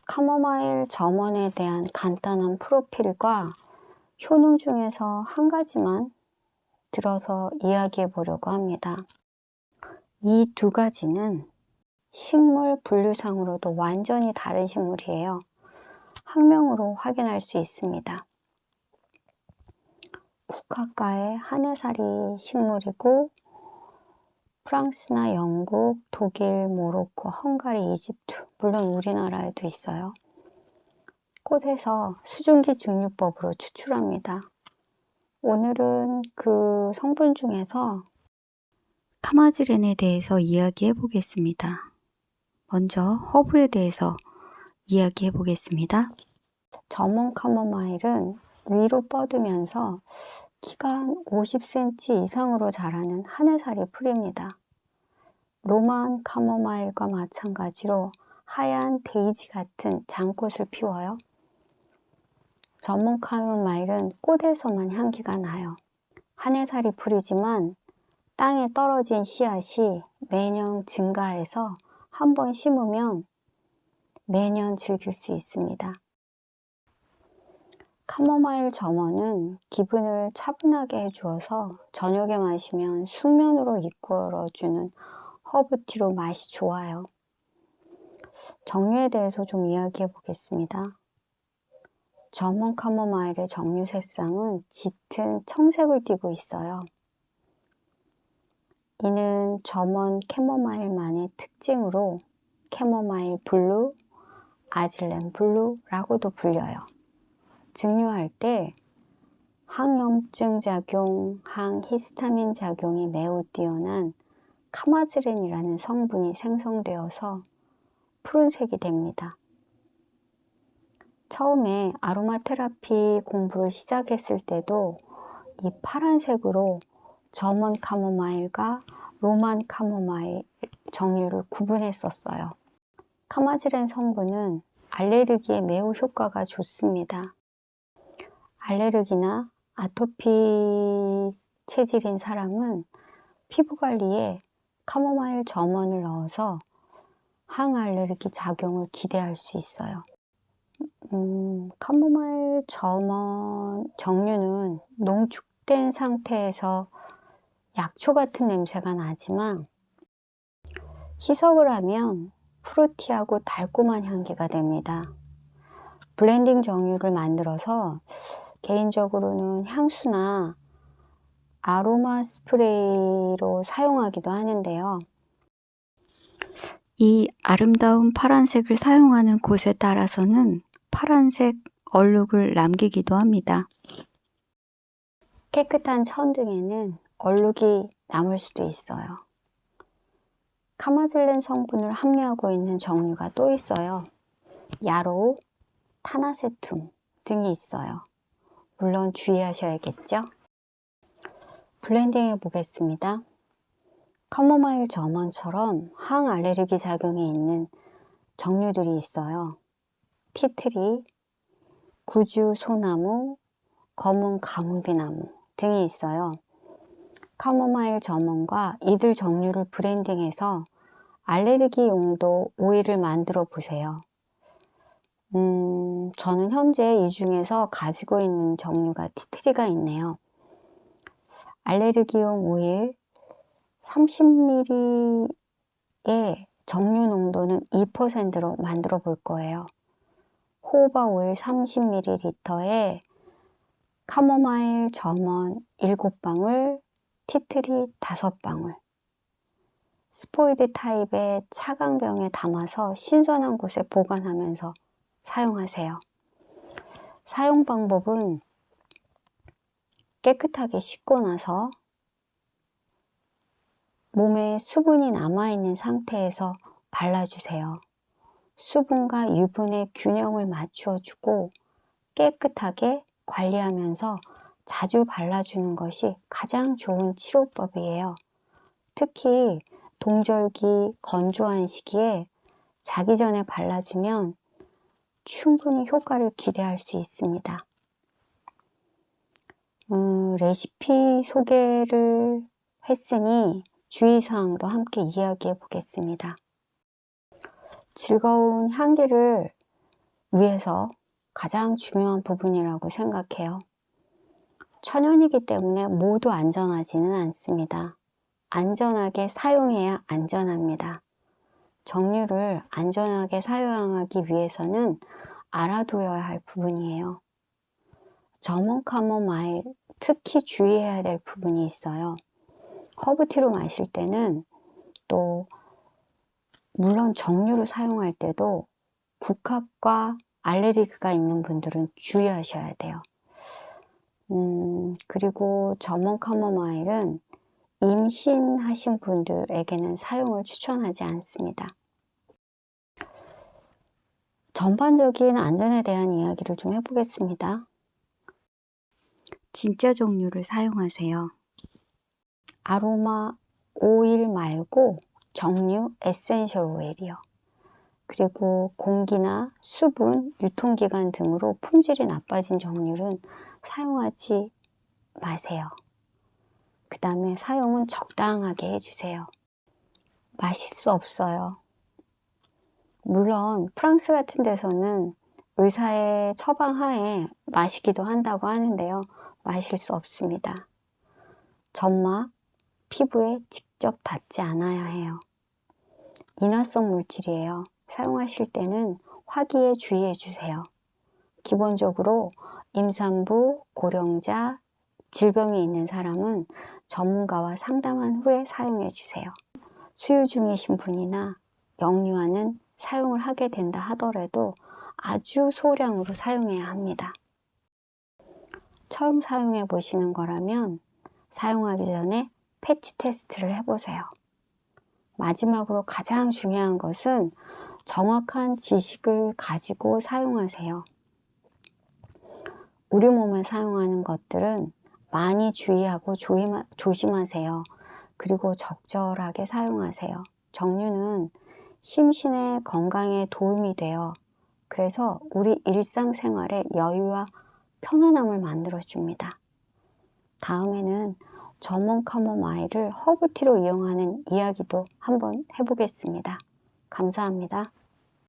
카모마일 점원에 대한 간단한 프로필과 효능 중에서 한 가지만 들어서 이야기해 보려고 합니다. 이 두 가지는 식물 분류상으로도 완전히 다른 식물이에요. 학명으로 확인할 수 있습니다. 국화과의 한해살이 식물이고 프랑스나 영국, 독일, 모로코, 헝가리, 이집트, 물론 우리나라에도 있어요. 꽃에서 수증기 증류법으로 추출합니다. 오늘은 그 성분 중에서 카마지렌에 대해서 이야기해 보겠습니다. 먼저 허브에 대해서 이야기해 보겠습니다. 점원 카모마일은 위로 뻗으면서 키가 한 50cm 이상으로 자라는 한해살이 풀입니다. 로만 카모마일과 마찬가지로 하얀 데이지 같은 장꽃을 피워요. 점원 카모마일은 꽃에서만 향기가 나요. 한해살이 풀이지만 땅에 떨어진 씨앗이 매년 증가해서 한 번 심으면 매년 즐길 수 있습니다. 카모마일 점원은 기분을 차분하게 해주어서 저녁에 마시면 숙면으로 이끌어주는 허브티로 맛이 좋아요. 정류에 대해서 좀 이야기해 보겠습니다. 점원 카모마일의 정류 색상은 짙은 청색을 띠고 있어요. 이는 점원 캐모마일만의 특징으로 캐모마일 블루, 아질렌 블루라고도 불려요. 증류할 때 항염증 작용, 항히스타민 작용이 매우 뛰어난 카마지렌이라는 성분이 생성되어서 푸른색이 됩니다. 처음에 아로마 테라피 공부를 시작했을 때도 이 파란색으로 점원 카모마일과 로만 카모마일 정류를 구분했었어요. 카마지렌 성분은 알레르기에 매우 효과가 좋습니다. 알레르기나 아토피 체질인 사람은 피부 관리에 카모마일 점원을 넣어서 항알레르기 작용을 기대할 수 있어요. 카모마일 점원 정류는 농축된 상태에서 약초 같은 냄새가 나지만 희석을 하면 프루티하고 달콤한 향기가 됩니다. 블렌딩 정류를 만들어서 개인적으로는 향수나 아로마 스프레이로 사용하기도 하는데요. 이 아름다운 파란색을 사용하는 곳에 따라서는 파란색 얼룩을 남기기도 합니다. 깨끗한 천등에는 얼룩이 남을 수도 있어요. 카마질렌 성분을 함유하고 있는 정류가 또 있어요. 야로우, 타나세툼 등이 있어요. 물론 주의하셔야겠죠? 블렌딩 해보겠습니다. 카모마일 점원처럼 항알레르기 작용이 있는 정류들이 있어요. 티트리, 구주 소나무, 검은 가무비나무 등이 있어요. 카모마일 점원과 이들 정류를 브랜딩해서 알레르기 용도 오일을 만들어 보세요. 저는 현재 이 중에서 가지고 있는 정류가 티트리가 있네요. 알레르기용 오일 30ml의 정류 농도는 2%로 만들어 볼 거예요. 호호바 오일 30ml에 카모마일 점원 7방울, 티트리 5방울. 스포이드 타입의 차강병에 담아서 신선한 곳에 보관하면서 사용하세요. 사용 방법은 깨끗하게 씻고 나서 몸에 수분이 남아있는 상태에서 발라주세요. 수분과 유분의 균형을 맞추어주고 깨끗하게 관리하면서 자주 발라주는 것이 가장 좋은 치료법이에요. 특히 동절기 건조한 시기에 자기 전에 발라주면 충분히 효과를 기대할 수 있습니다. 레시피 소개를 했으니 주의사항도 함께 이야기해 보겠습니다. 즐거운 향기를 위해서 가장 중요한 부분이라고 생각해요. 천연이기 때문에 모두 안전하지는 않습니다. 안전하게 사용해야 안전합니다. 정류를 안전하게 사용하기 위해서는 알아두어야 할 부분이에요. 저먼 카모마일 특히 주의해야 될 부분이 있어요. 허브티로 마실 때는 또 물론 정류를 사용할 때도 국학과 알레르기가 있는 분들은 주의하셔야 돼요. 그리고 저먼 카모마일은 임신하신 분들에게는 사용을 추천하지 않습니다. 전반적인 안전에 대한 이야기를 좀 해보겠습니다. 진짜 정류를 사용하세요. 아로마 오일 말고 정류 에센셜 오일이요. 그리고 공기나 수분, 유통기간 등으로 품질이 나빠진 정류는 사용하지 마세요. 그 다음에 사용은 적당하게 해주세요. 마실 수 없어요. 물론 프랑스 같은 데서는 의사의 처방하에 마시기도 한다고 하는데요. 마실 수 없습니다. 점막, 피부에 직접 닿지 않아야 해요. 인화성 물질이에요. 사용하실 때는 화기에 주의해 주세요. 기본적으로 임산부, 고령자, 질병이 있는 사람은 전문가와 상담한 후에 사용해 주세요. 수유 중이신 분이나 영유아는 사용을 하게 된다 하더라도 아주 소량으로 사용해야 합니다. 처음 사용해 보시는 거라면 사용하기 전에 패치 테스트를 해보세요. 마지막으로 가장 중요한 것은 정확한 지식을 가지고 사용하세요. 우리 몸을 사용하는 것들은 많이 주의하고 조심하세요. 그리고 적절하게 사용하세요. 정류는 심신의 건강에 도움이 돼요. 그래서 우리 일상생활에 여유와 편안함을 만들어줍니다. 다음에는 저먼 카모마일을 허브티로 이용하는 이야기도 한번 해보겠습니다. 감사합니다.